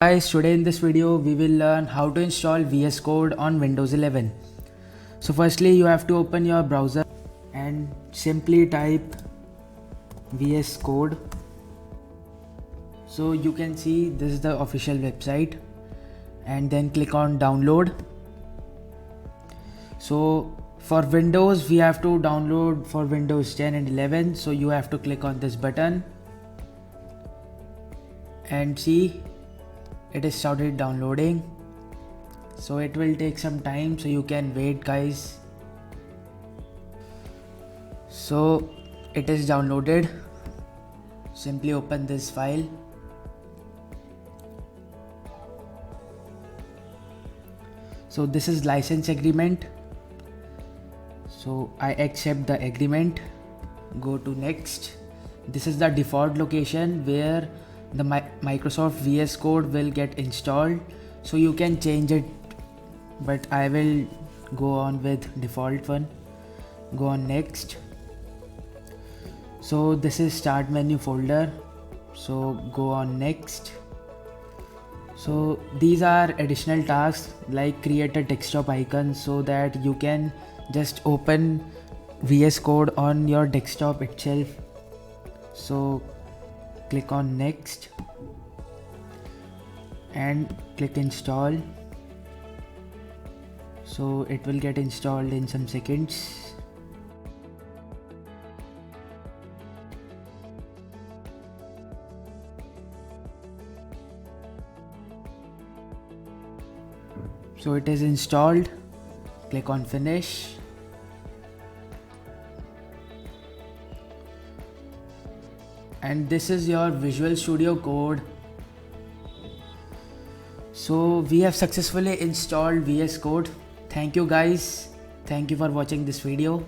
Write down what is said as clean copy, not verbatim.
Guys, today in this video we will learn how to install VS Code on Windows 11. So firstly you have to open your browser and simply type VS Code. So you can see this is the official website, and then click on download. So for Windows we have to download for Windows 10 and 11, so you have to click on this button and see it is started downloading. So it will take some time, so you can wait guys. So it is downloaded. Simply open this file. So this is license agreement. So I accept the agreement. Go to next. This is the default location where the Microsoft VS Code will get installed, so you can change it, but I will go on with default one. Go on next. So this is start menu folder, so go on next. So these are additional tasks like create a desktop icon so that you can just open VS Code on your desktop itself. So click on next and click install. So it will get installed in some seconds. So it is installed. Click on finish. And this is your Visual Studio Code. So we have successfully installed VS Code. Thank you guys. Thank you for watching this video.